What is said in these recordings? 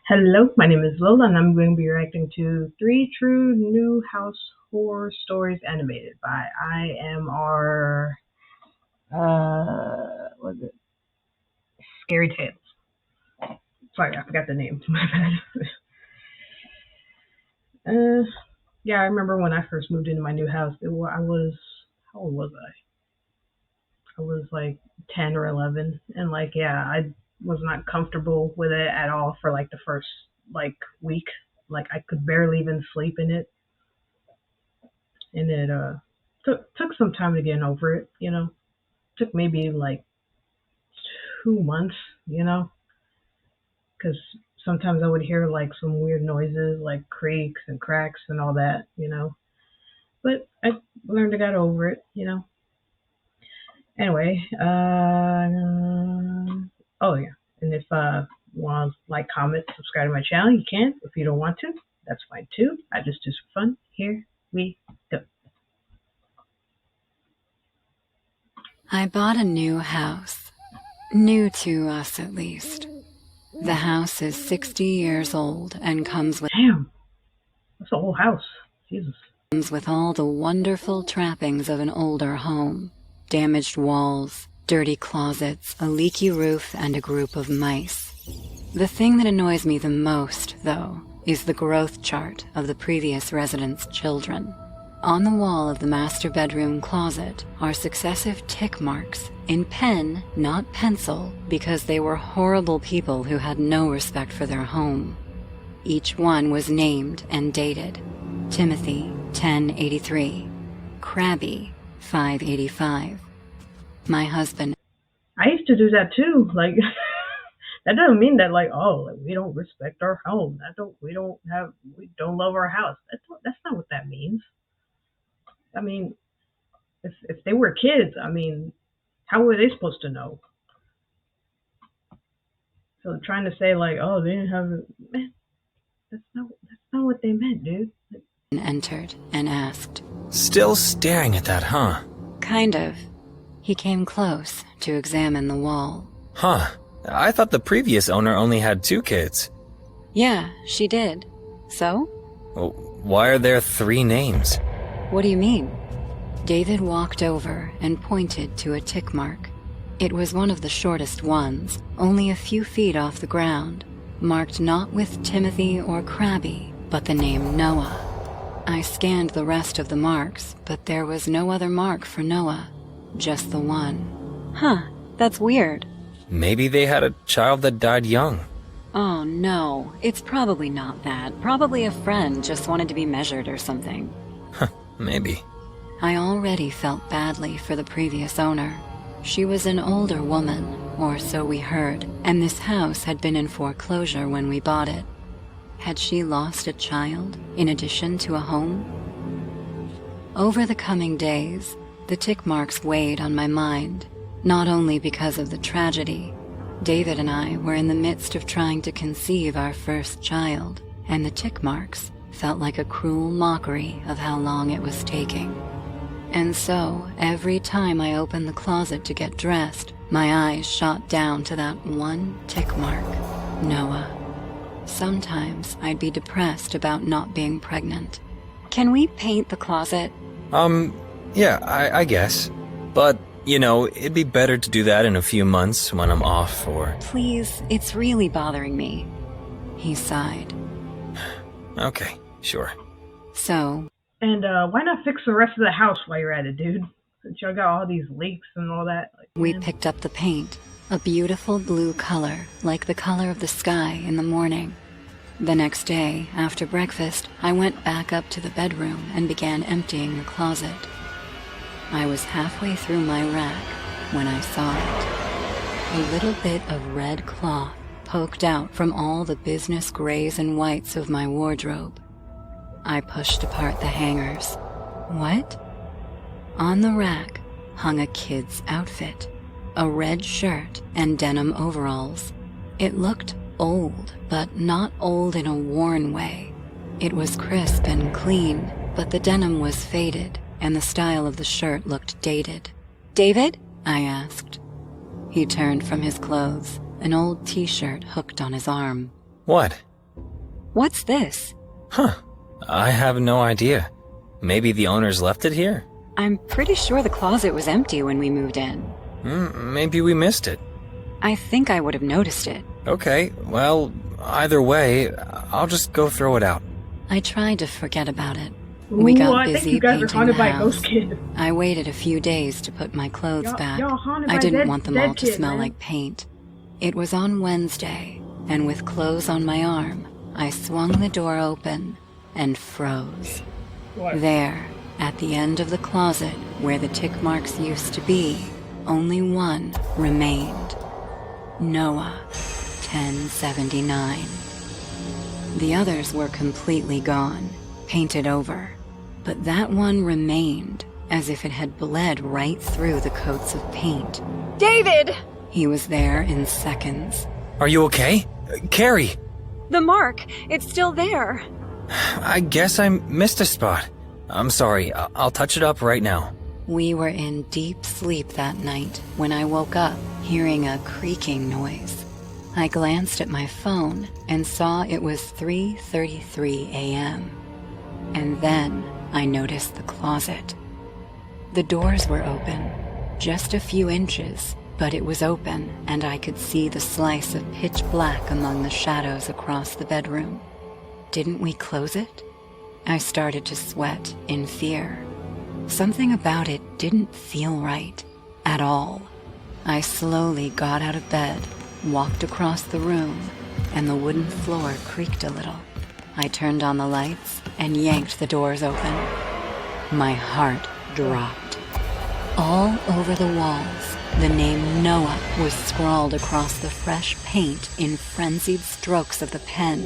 Hello, my name is Lola, and I'm going to be reacting to Three True New House Horror Stories Animated by IMR, what is it? Scary Tales. Sorry, I forgot the name. My bad. uh, yeah, I remember when I first moved into my new house. How old was I? I was like 10 or 11, and I was not comfortable with it at all for like the first week. Like I could barely even sleep in it, and it took some time to get over it. Took maybe like 2 months. Because sometimes I would hear like some weird noises, like creaks and cracks and all that. But I learned to get over it. Anyway, oh yeah, and if want to like, comment, subscribe to my channel, you can. If you don't want to, that's fine too. I just do for fun. Here we go. I bought a new house. New to us, at least. The house is 60 years old and comes with Damn, that's a whole house. Jesus. all the wonderful trappings of an older home. Damaged walls, dirty closets, a leaky roof, and a group of mice. The thing that annoys me the most, though, is the growth chart of the previous residents' children. On the wall of the master bedroom closet are successive tick marks, in pen, not pencil, because they were horrible people who had no respect for their home. Each one was named and dated. Timothy, 1083. Krabby, 585. My husband. I used to do that too. Like, that doesn't mean that we don't respect our home. We don't love our house. That's not what that means. I mean, if they were kids, I mean, how were they supposed to know? So trying to say like, oh, they didn't have it, man, that's not what they meant, dude. Entered and asked. Still staring at that, huh? Kind of. He came close to examine the wall. Huh. I thought the previous owner only had 2 kids. Yeah, she did. So? Well, why are there 3 names? What do you mean? David walked over and pointed to a tick mark. It was one of the shortest ones, only a few feet off the ground, marked not with Timothy or Krabby, but the name Noah. I scanned the rest of the marks, but there was no other mark for Noah, just the one. Huh, that's weird. Maybe they had a child that died young. Oh no, it's probably not that. Probably a friend just wanted to be measured or something. Maybe. I already felt badly for the previous owner. She was an older woman, or so we heard, and this house had been in foreclosure when we bought it. Had she lost a child, in addition to a home? Over the coming days, the tick marks weighed on my mind, not only because of the tragedy. David and I were in the midst of trying to conceive our first child, and the tick marks felt like a cruel mockery of how long it was taking. And so, every time I opened the closet to get dressed, my eyes shot down to that one tick mark, Noah. Sometimes I'd be depressed about not being pregnant. Can we paint the closet? Yeah, I guess. But, it'd be better to do that in a few months when I'm off or... Please, it's really bothering me. He sighed. Okay, sure. So... And why not fix the rest of the house while you're at it, dude? Since y'all got all these leaks and all that. We picked up the paint, a beautiful blue color, like the color of the sky in the morning. The next day, after breakfast, I went back up to the bedroom and began emptying the closet. I was halfway through my rack when I saw it. A little bit of red cloth poked out from all the business grays and whites of my wardrobe. I pushed apart the hangers. What? On the rack hung a kid's outfit, a red shirt and denim overalls. It looked old, but not old in a worn way. It was crisp and clean, but the denim was faded, and the style of the shirt looked dated. David? I asked. He turned from his clothes, an old t-shirt hooked on his arm. What? What's this? Huh. I have no idea. Maybe the owners left it here? I'm pretty sure the closet was empty when we moved in. Maybe we missed it. I think I would have noticed it. Okay, well, either way, I'll just go throw it out. I tried to forget about it. Ooh, We got I think busy you guys are painting haunted the by a house. ghost kid. I waited a few days to put my clothes back. Y'all haunted I by didn't dead- want them dead all to kid, smell man. like paint. It was on Wednesday, and with clothes on my arm, I swung the door open and froze. What? There, at the end of the closet where the tick marks used to be, only one remained. Noah, 1079. The others were completely gone, painted over, but that one remained as if it had bled right through the coats of paint. David! He was there in seconds. Are you okay? Carrie! The mark, it's still there. I guess I missed a spot. I'm sorry, I'll touch it up right now. We were in deep sleep that night when I woke up hearing a creaking noise. I glanced at my phone and saw it was 3:33 a.m. And then I noticed the closet. The doors were open, just a few inches, but it was open and I could see the slice of pitch black among the shadows across the bedroom. Didn't we close it? I started to sweat in fear. Something about it didn't feel right at all. I slowly got out of bed, walked across the room, and the wooden floor creaked a little. I turned on the lights and yanked the doors open. My heart dropped. All over the walls, the name Noah was scrawled across the fresh paint in frenzied strokes of the pen.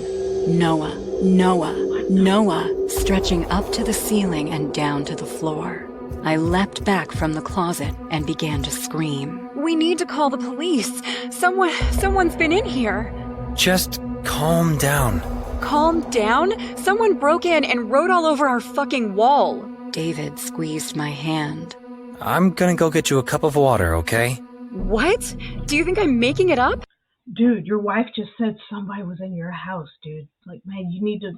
Noah, Noah, Noah, stretching up to the ceiling and down to the floor. I leapt back from the closet and began to scream. We need to call the police. Someone's been in here. Just calm down. Calm down? Someone broke in and wrote all over our fucking wall. David squeezed my hand. I'm gonna go get you a cup of water, okay? What? Do you think I'm making it up? Dude, your wife just said somebody was in your house, dude. Like, man, you need to,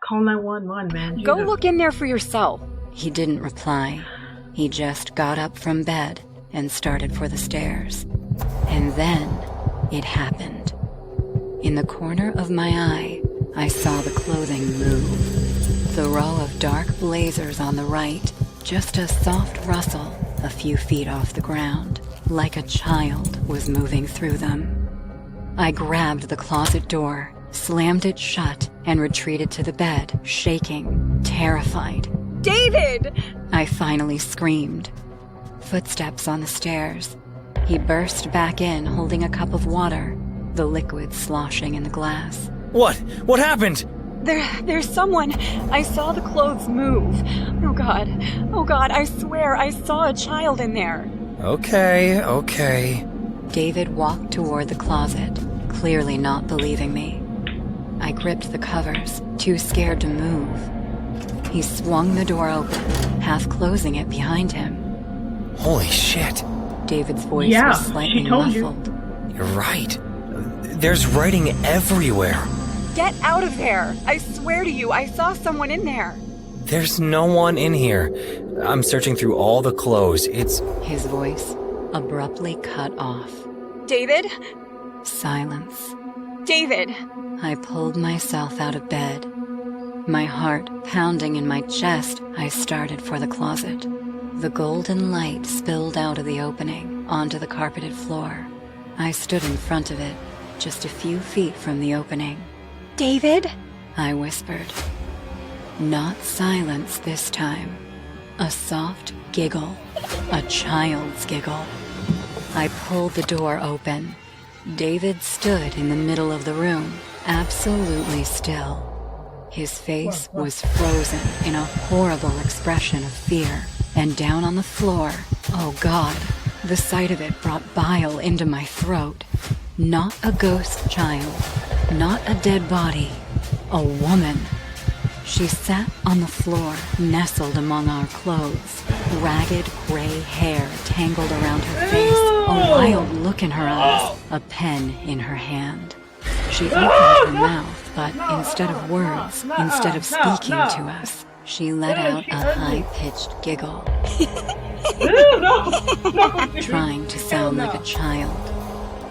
call 911, man. Go Jesus. look in there for yourself. He didn't reply. He just got up from bed and started for the stairs. And then it happened. In the corner of my eye, I saw the clothing move. The row of dark blazers on the right, just a soft rustle a few feet off the ground, like a child was moving through them. I grabbed the closet door, slammed it shut, and retreated to the bed, shaking, terrified. David! I finally screamed. Footsteps on the stairs. He burst back in, holding a cup of water, the liquid sloshing in the glass. What? What happened? There's someone. I saw the clothes move. Oh God, I swear I saw a child in there. Okay. David walked toward the closet, clearly not believing me. I gripped the covers, too scared to move. He swung the door open, half closing it behind him. Holy shit. David's voice Yeah, was slightly she told you. muffled. You're right. There's writing everywhere. Get out of there. I swear to you, I saw someone in there. There's no one in here. I'm searching through all the clothes. It's... His voice abruptly cut off. David? Silence. David! I pulled myself out of bed. My heart pounding in my chest, I started for the closet. The golden light spilled out of the opening onto the carpeted floor. I stood in front of it, just a few feet from the opening. David? I whispered. Not silence this time. A soft giggle. A child's giggle. I pulled the door open. David stood in the middle of the room, absolutely still. His face was frozen in a horrible expression of fear. And down on the floor, oh God, the sight of it brought bile into my throat. Not a ghost child, not a dead body, a woman. She sat on the floor, nestled among our clothes, ragged gray hair tangled around her face, a wild look in her eyes, a pen in her hand. She opened her mouth, but instead of words, instead of speaking to us, she let out a high-pitched giggle, trying to sound like a child.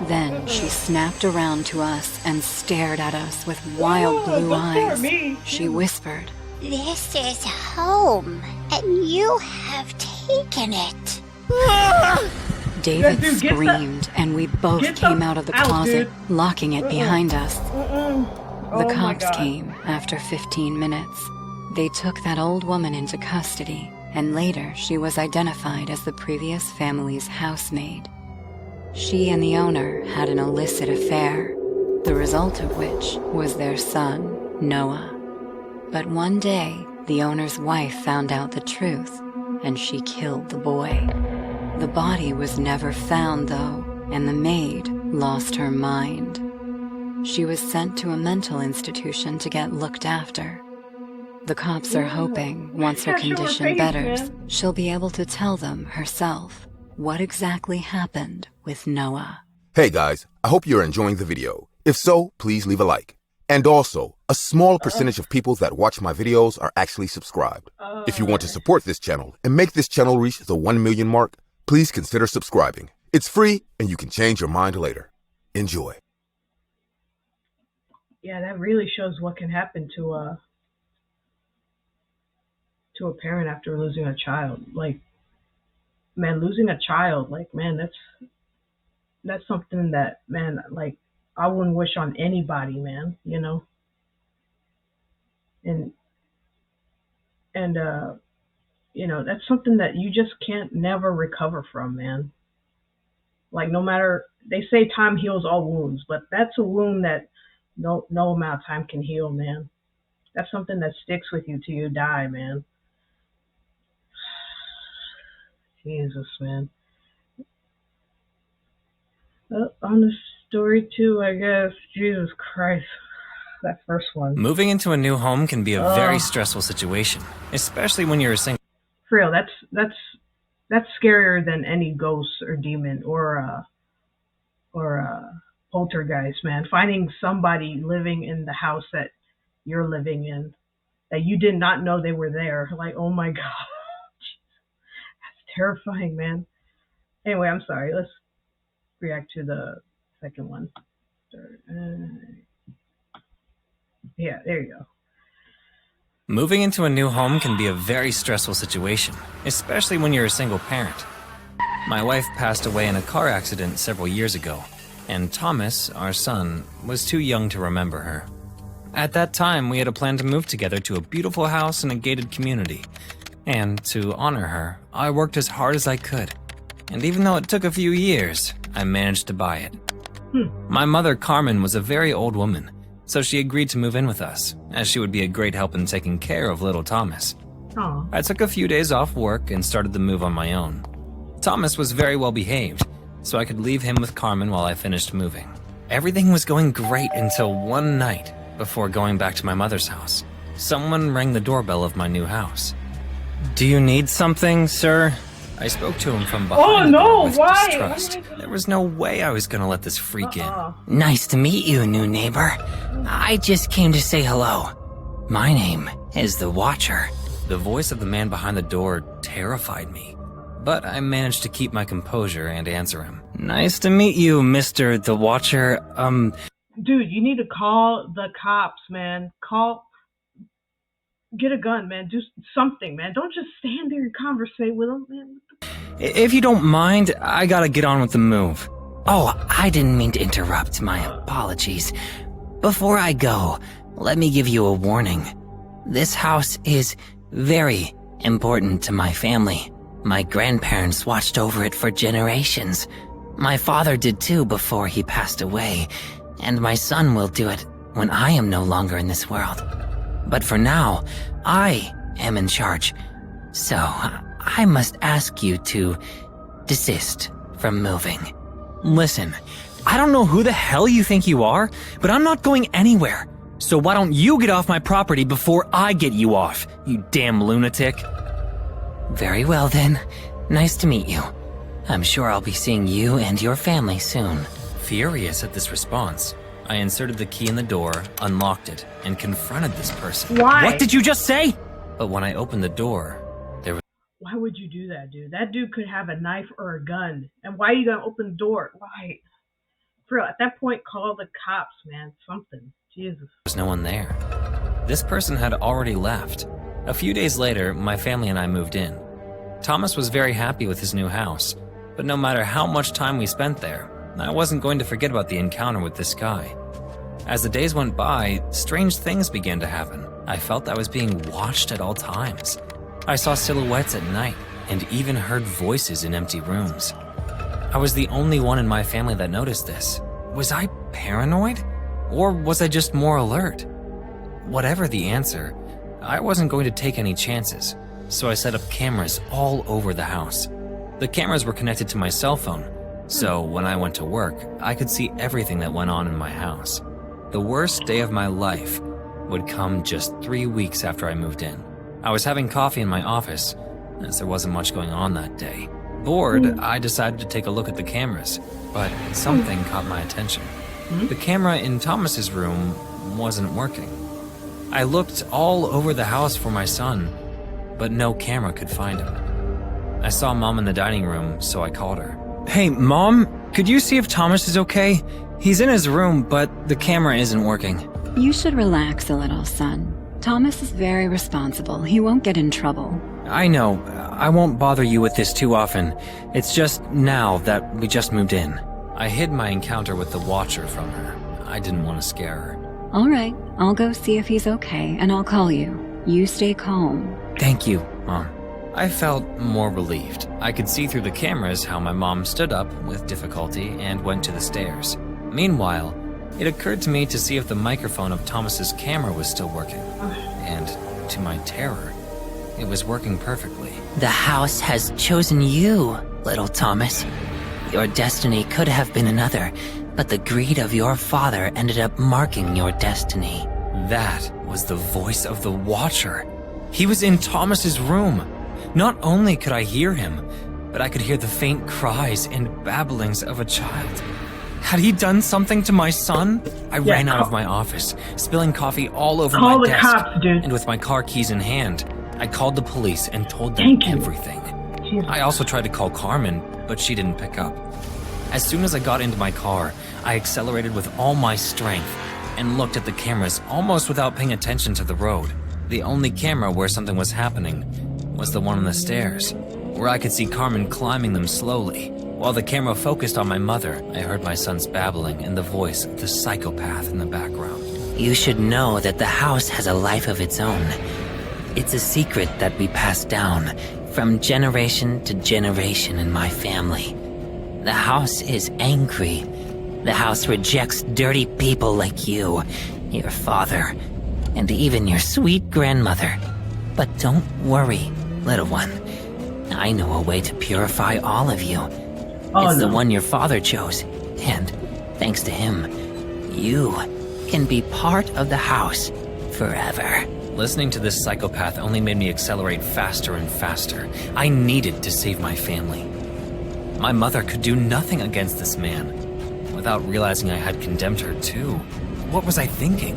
Then she snapped around to us and stared at us with wild blue eyes. She whispered, "This is home, and you have taken it." David screamed, and we both came out of the closet, locking it behind us. The cops came after 15 minutes. They took that old woman into custody, and later she was identified as the previous family's housemaid. She and the owner had an illicit affair, the result of which was their son, Noah. But one day, the owner's wife found out the truth, and she killed the boy. The body was never found, though, and the maid lost her mind. She was sent to a mental institution to get looked after. The cops are hoping, once her condition betters, she'll be able to tell them herself what exactly happened with Noah. Hey guys, I hope you're enjoying the video. If so, please leave a like. And also, a small percentage of people that watch my videos are actually subscribed. If you want to support this channel and make this channel reach the 1 million mark, please consider subscribing. It's free and you can change your mind later. Enjoy. Yeah, that really shows what can happen to a parent after losing a child. Like, man, losing a child, like, man, that's something that, man, like, I wouldn't wish on anybody, man, you know? And you know, that's something that you just can't never recover from, man. Like, no matter, they say time heals all wounds, but that's a wound that no amount of time can heal, man. That's something that sticks with you till you die, man. Jesus, man. On the story too, I guess. Jesus Christ. That first one. Moving into a new home can be a very stressful situation, especially when you're a single. For real, that's scarier than any ghost or demon or poltergeist, man. Finding somebody living in the house that you're living in, that you did not know they were there. Like, oh my God. That's terrifying, man. Anyway, I'm sorry. Let's react to the second one. Yeah, there you go. Moving into a new home can be a very stressful situation, especially when you're a single parent. My wife passed away in a car accident several years ago, and Thomas, our son, was too young to remember her. At that time, we had a plan to move together to a beautiful house in a gated community. And to honor her, I worked as hard as I could. And even though it took a few years, I managed to buy it. My mother, Carmen, was a very old woman, so she agreed to move in with us, as she would be a great help in taking care of little Thomas. Aww. I took a few days off work and started the move on my own. Thomas was very well behaved, so I could leave him with Carmen while I finished moving. Everything was going great until one night, before going back to my mother's house. Someone rang the doorbell of my new house. "Do you need something, sir?" I spoke to him from behind the door with distrust. There was no way I was gonna let this freak in. Nice to meet you, new neighbor. I just came to say hello. My name is the Watcher. The voice of the man behind the door terrified me, but I managed to keep my composure and answer him. Nice to meet you, Mr. the Watcher. Dude, you need to call the cops, man. Get a gun, man. Do something, man. Don't just stand there and conversate with them, man. If you don't mind, I gotta get on with the move. Oh, I didn't mean to interrupt. My apologies. Before I go, let me give you a warning. This house is very important to my family. My grandparents watched over it for generations. My father did too before he passed away, and my son will do it when I am no longer in this world. But for now, I am in charge. So, I must ask you to desist from moving. Listen, I don't know who the hell you think you are, but I'm not going anywhere. So why don't you get off my property before I get you off, you damn lunatic? Very well then. Nice to meet you. I'm sure I'll be seeing you and your family soon. Furious at this response, I inserted the key in the door, unlocked it, and confronted this person. Why? What did you just say? But when I opened the door, there was Why would you do that, dude? That dude could have a knife or a gun. And why are you gonna open the door? Why? For real, at that point, call the cops, man. Something. Jesus. no one there. This person had already left. A few days later, my family and I moved in. Thomas was very happy with his new house, but no matter how much time we spent there, I wasn't going to forget about the encounter with this guy. As the days went by, strange things began to happen. I felt I was being watched at all times. I saw silhouettes at night and even heard voices in empty rooms. I was the only one in my family that noticed this. Was I paranoid? Or was I just more alert? Whatever the answer, I wasn't going to take any chances, so I set up cameras all over the house. The cameras were connected to my cell phone, so when I went to work, I could see everything that went on in my house. The worst day of my life would come just 3 weeks after I moved in. I was having coffee in my office, as there wasn't much going on that day. Bored, I decided to take a look at the cameras, but something caught my attention. The camera in Thomas's room wasn't working. I looked all over the house for my son, but no camera could find him. I saw Mom in the dining room, so I called her. Hey, Mom, could you see if Thomas is okay? He's in his room, but the camera isn't working. You should relax a little, son. Thomas is very responsible. He won't get in trouble. I know. I won't bother you with this too often. It's just now that we just moved in. I hid my encounter with the Watcher from her. I didn't want to scare her. All right, I'll go see if he's okay, and I'll call you. You stay calm. Thank you, Mom. I felt more relieved. I could see through the cameras how my mom stood up with difficulty and went to the stairs. Meanwhile, it occurred to me to see if the microphone of Thomas's camera was still working. And to my terror, it was working perfectly. The house has chosen you, little Thomas. Your destiny could have been another, but the greed of your father ended up marking your destiny. That was the voice of the Watcher. He was in Thomas's room. Not only could I hear him, but I could hear the faint cries and babblings of a child. Had he done something to my son? I ran out of my office, spilling coffee all over my desk. Call the cops, dude. And with my car keys in hand, I called the police and told them everything. I also tried to call Carmen, but she didn't pick up. As soon as I got into my car, I accelerated with all my strength and looked at the cameras almost without paying attention to the road. The only camera where something was happening was the one on the stairs, where I could see Carmen climbing them slowly. While the camera focused on my mother, I heard my son's babbling and the voice of the psychopath in the background. You should know that the house has a life of its own. It's a secret that we pass down from generation to generation in my family. The house is angry. The house rejects dirty people like you, your father, and even your sweet grandmother. But don't worry, little one. I know a way to purify all of you. It's the one your father chose, and thanks to him, you can be part of the house forever. Listening to this psychopath only made me accelerate faster and faster. I needed to save my family. My mother could do nothing against this man. Without realizing I had condemned her too. What was I thinking?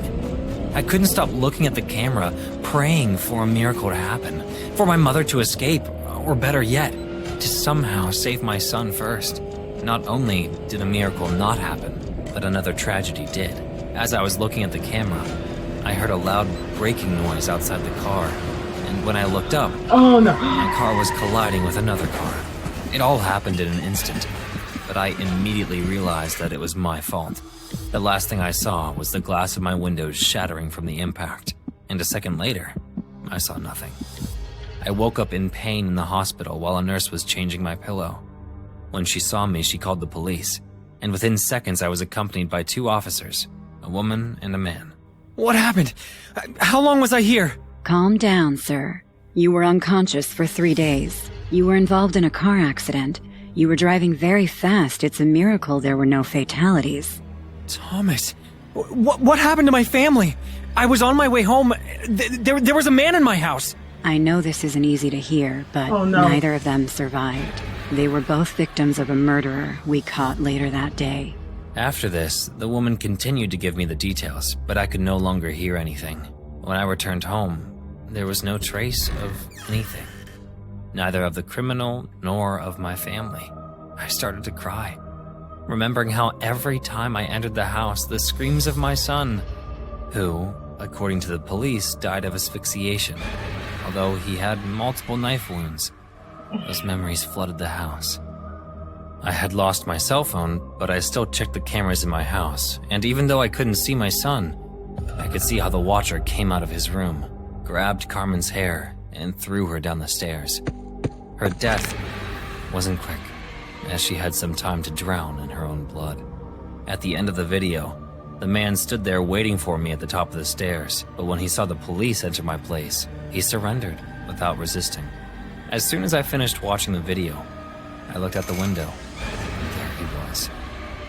I couldn't stop looking at the camera, praying for a miracle to happen, for my mother to escape, or better yet, to somehow save my son first. Not only did a miracle not happen, but another tragedy did. As I was looking at the camera, I heard a loud braking noise outside the car, and when I looked up, my car was colliding with another car. It all happened in an instant, but I immediately realized that it was my fault. The last thing I saw was the glass of my windows shattering from the impact, and a second later, I saw nothing. I woke up in pain in the hospital while a nurse was changing my pillow. When she saw me, she called the police, and within seconds I was accompanied by 2 officers, a woman and a man. What happened? How long was I here? Calm down, sir. You were unconscious for 3 days. You were involved in a car accident. You were driving very fast. It's a miracle there were no fatalities. Thomas, what happened to my family? I was on my way home. There was a man in my house. I know this isn't easy to hear, but neither of them survived. They were both victims of a murderer we caught later that day. After this, the woman continued to give me the details, but I could no longer hear anything. When I returned home, there was no trace of anything, neither of the criminal nor of my family. I started to cry, remembering how every time I entered the house, the screams of my son, who, according to the police, died of asphyxiation, although he had multiple knife wounds. Those memories flooded the house. I had lost my cell phone, but I still checked the cameras in my house, and even though I couldn't see my son, I could see how the watcher came out of his room, grabbed Carmen's hair, and threw her down the stairs. Her death wasn't quick, as she had some time to drown in her own blood. At the end of the video, the man stood there waiting for me at the top of the stairs, but when he saw the police enter my place, he surrendered without resisting. As soon as I finished watching the video, I looked out the window. There he was.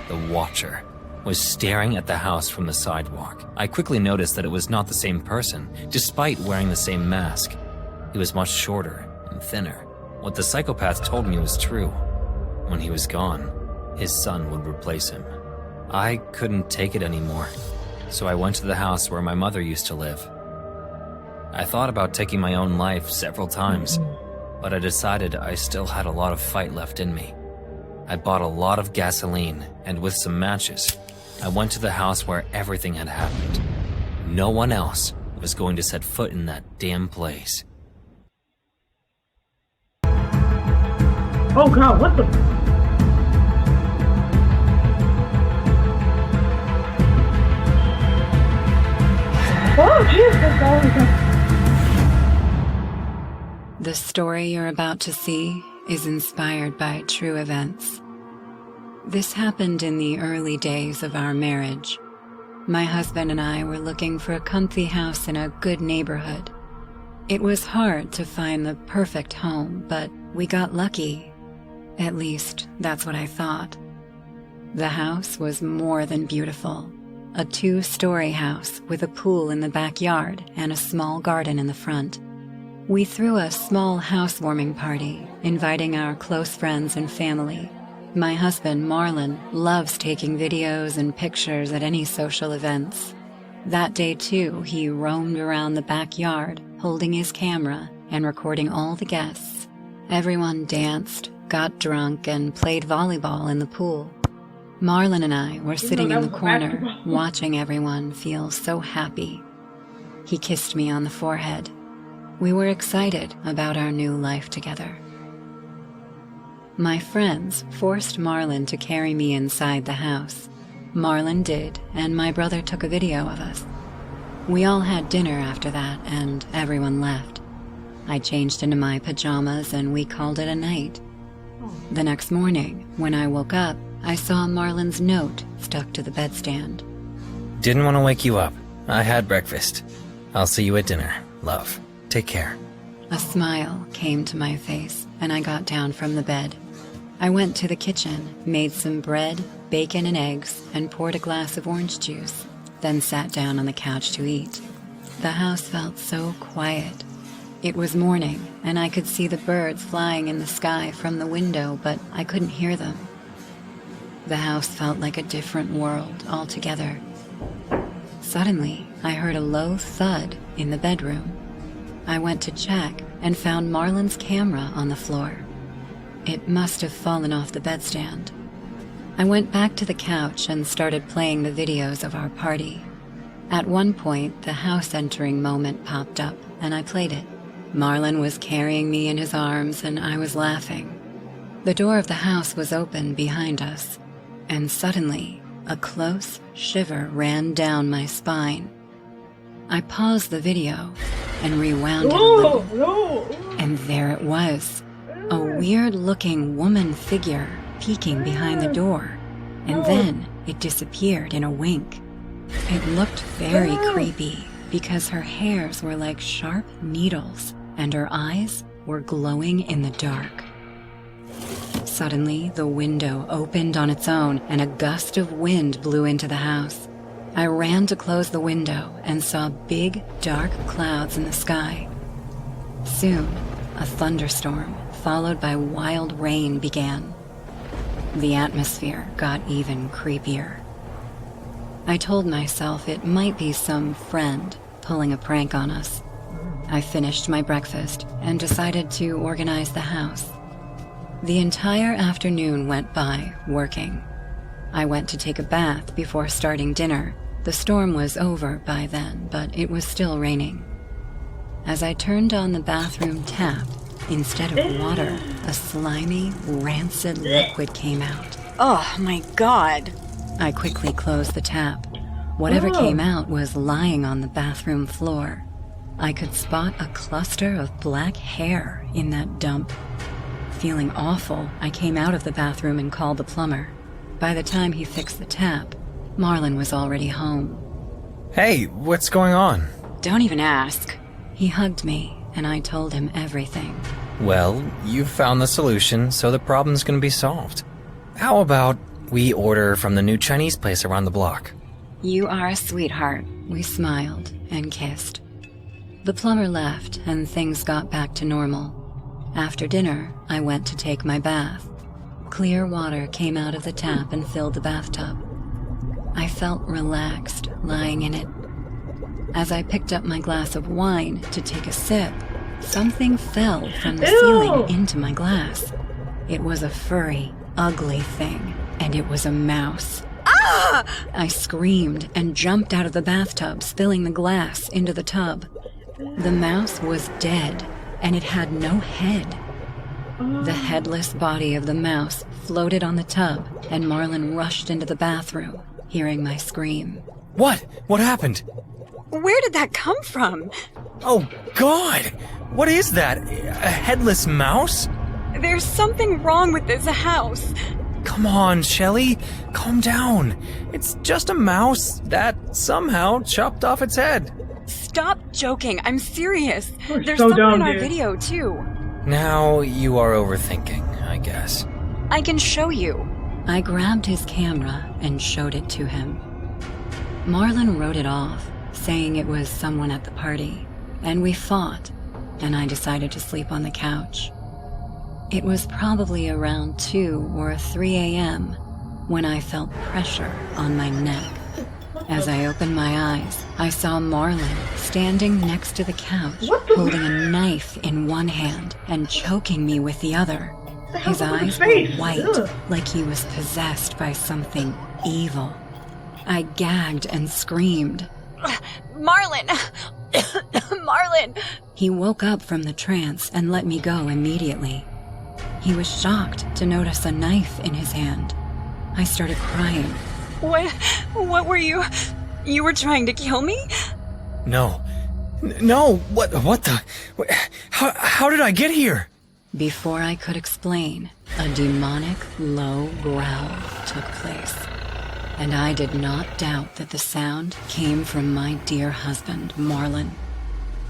The watcher was staring at the house from the sidewalk. I quickly noticed that it was not the same person, despite wearing the same mask. He was much shorter and thinner. What the psychopath told me was true. When he was gone, his son would replace him. I couldn't take it anymore, so I went to the house where my mother used to live. I thought about taking my own life several times, but I decided I still had a lot of fight left in me. I bought a lot of gasoline, and with some matches, I went to the house where everything had happened. No one else was going to set foot in that damn place. Oh god, what the? Oh Jesus! Oh god. The story you're about to see is inspired by true events. This happened in the early days of our marriage. My husband and I were looking for a comfy house in a good neighborhood. It was hard to find the perfect home, but we got lucky. At least, that's what I thought. The house was more than beautiful. A 2-story house with a pool in the backyard and a small garden in the front. We threw a small housewarming party, inviting our close friends and family. My husband, Marlon, loves taking videos and pictures at any social events. That day, too, he roamed around the backyard, holding his camera and recording all the guests. Everyone danced, got drunk, and played volleyball in the pool. Marlon and I were sitting in the corner, watching everyone feel so happy. He kissed me on the forehead. We were excited about our new life together. My friends forced Marlon to carry me inside the house. Marlon did, and my brother took a video of us. We all had dinner after that, and everyone left. I changed into my pajamas, and we called it a night. The next morning, when I woke up, I saw Marlon's note stuck to the bedstand. Didn't want to wake you up. I had breakfast. I'll see you at dinner, love. Take care. A smile came to my face, and I got down from the bed. I went to the kitchen, made some bread, bacon, and eggs, and poured a glass of orange juice, then sat down on the couch to eat. The house felt so quiet. It was morning, and I could see the birds flying in the sky from the window, but I couldn't hear them. The house felt like a different world altogether. Suddenly, I heard a low thud in the bedroom. I went to check and found Marlon's camera on the floor. It must have fallen off the bedstand. I went back to the couch and started playing the videos of our party. At one point, the house entering moment popped up, and I played it. Marlon was carrying me in his arms, and I was laughing. The door of the house was open behind us, and suddenly, a close shiver ran down my spine. I paused the video and rewound it a little, and there it was, a weird-looking woman figure peeking behind the door, and then it disappeared in a wink. It looked very creepy because her hairs were like sharp needles, and her eyes were glowing in the dark. Suddenly, the window opened on its own, and a gust of wind blew into the house. I ran to close the window and saw big, dark clouds in the sky. Soon, a thunderstorm, followed by wild rain, began. The atmosphere got even creepier. I told myself it might be some friend pulling a prank on us. I finished my breakfast and decided to organize the house. The entire afternoon went by working. I went to take a bath before starting dinner. The storm was over by then, but it was still raining. As I turned on the bathroom tap, instead of water, a slimy, rancid liquid came out. Oh my god. I quickly closed the tap. Whatever came out was lying on the bathroom floor. I could spot a cluster of black hair in that dump. Feeling awful, I came out of the bathroom and called the plumber. By the time he fixed the tap, Marlon was already home. Hey, what's going on? Don't even ask. He hugged me, and I told him everything. Well, you've found the solution, so the problem's gonna be solved. How about we order from the new Chinese place around the block? You are a sweetheart. We smiled and kissed. The plumber left, and things got back to normal. After dinner, I went to take my bath. Clear water came out of the tap and filled the bathtub. I felt relaxed lying in it. As I picked up my glass of wine to take a sip, something fell from the ceiling into my glass. It was a furry, ugly thing, and it was a mouse. Ah! I screamed and jumped out of the bathtub, spilling the glass into the tub. The mouse was dead, and it had no head. The headless body of the mouse floated on the tub, and Marlon rushed into the bathroom, hearing my scream. What? What happened? Where did that come from? Oh, God! What is that? A headless mouse? There's something wrong with this house. Come on, Shelly. Calm down. It's just a mouse that somehow chopped off its head. Stop joking. I'm serious. We're There's so something dumb, in our dude. video, too. Now you are overthinking, I guess. I can show you. I grabbed his camera and showed it to him. Marlon wrote it off, saying it was someone at the party, and we fought, and I decided to sleep on the couch. It was probably around 2 or 3 a.m. when I felt pressure on my neck. As I opened my eyes, I saw Marlon standing next to the couch, holding a knife in one hand and choking me with the other. His eyes were white, like he was possessed by something evil. I gagged and screamed. Marlon! Marlon! He woke up from the trance and let me go immediately. He was shocked to notice a knife in his hand. I started crying. What were you? You were trying to kill me? No. No! What the? How did I get here? Before I could explain, a demonic low growl took place. And I did not doubt that the sound came from my dear husband, Marlon.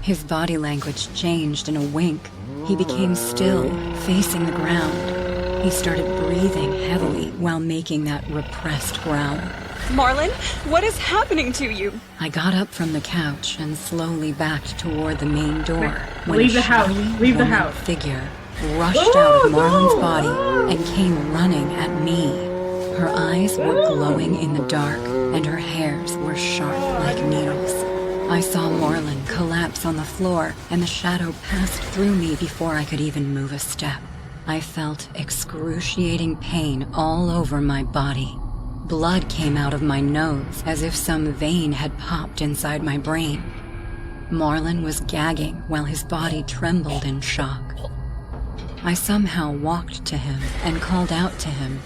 His body language changed in a wink. He became still, facing the ground. He started breathing heavily while making that repressed growl. Marlon, what is happening to you? I got up from the couch and slowly backed toward the main door when Leave a the house. shadowy Leave the woman house. figure rushed out of Marlon's body and came running at me. Her eyes were glowing in the dark, and her hairs were sharp like needles. I saw Marlon collapse on the floor, and the shadow passed through me before I could even move a step. I felt excruciating pain all over my body. Blood came out of my nose as if some vein had popped inside my brain. Marlon was gagging while his body trembled in shock. I somehow walked to him and called out to him.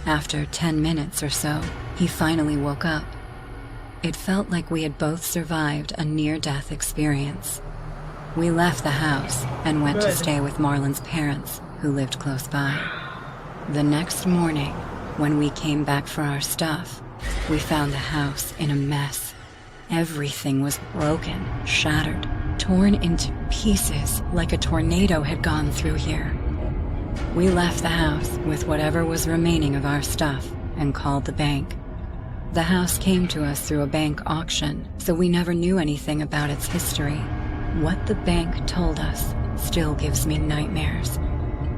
After 10 minutes or so, he finally woke up. It felt like we had both survived a near-death experience. We left the house and went to stay with Marlon's parents, who lived close by. The next morning, when we came back for our stuff, we found the house in a mess. Everything was broken, shattered, torn into pieces like a tornado had gone through here. We left the house with whatever was remaining of our stuff and called the bank. The house came to us through a bank auction, so we never knew anything about its history. What the bank told us still gives me nightmares.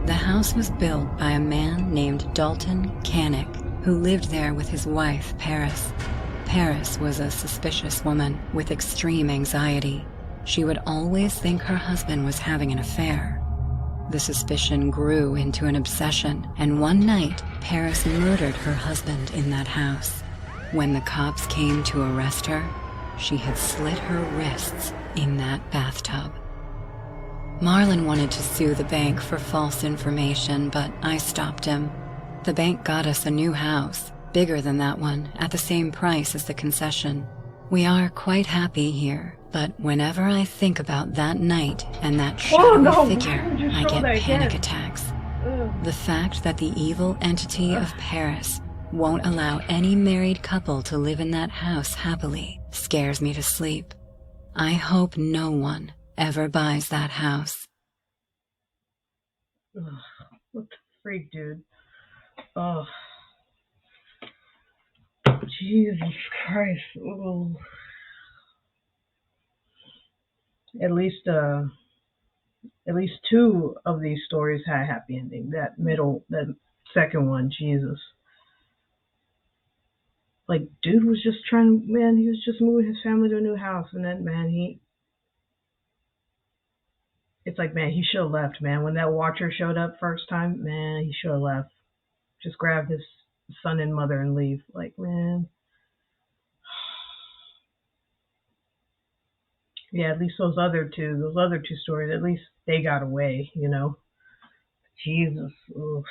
The house was built by a man named Dalton Canick, who lived there with his wife, Paris. Paris was a suspicious woman with extreme anxiety. She would always think her husband was having an affair. The suspicion grew into an obsession, and one night, Paris murdered her husband in that house. When the cops came to arrest her, she had slit her wrists in that bathtub. Marlon wanted to sue the bank for false information, but I stopped him. The bank got us a new house, bigger than that one, at the same price as the concession. We are quite happy here, but whenever I think about that night and that shadowy figure, I get panic attacks. The fact that the evil entity of Paris won't allow any married couple to live in that house happily scares me to sleep. I hope no one ever buys that house. Ugh, what the freak, dude? Oh, Jesus Christ. Oh. At least two of these stories had a happy ending. That second one, Jesus. Like, dude was just he was just moving his family to a new house, and then, man, it's like, man, he should have left, man. When that watcher showed up first time, man, he should have left. Just grab his son and mother and leave. Like, man. Yeah, at least those other two stories, at least they got away, you know. Jesus. Oof.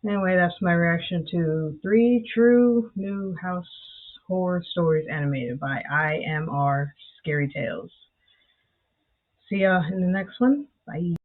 Anyway, that's my reaction to 3 true new house horror stories animated by IMR Scary Tales. See ya in the next one. Bye.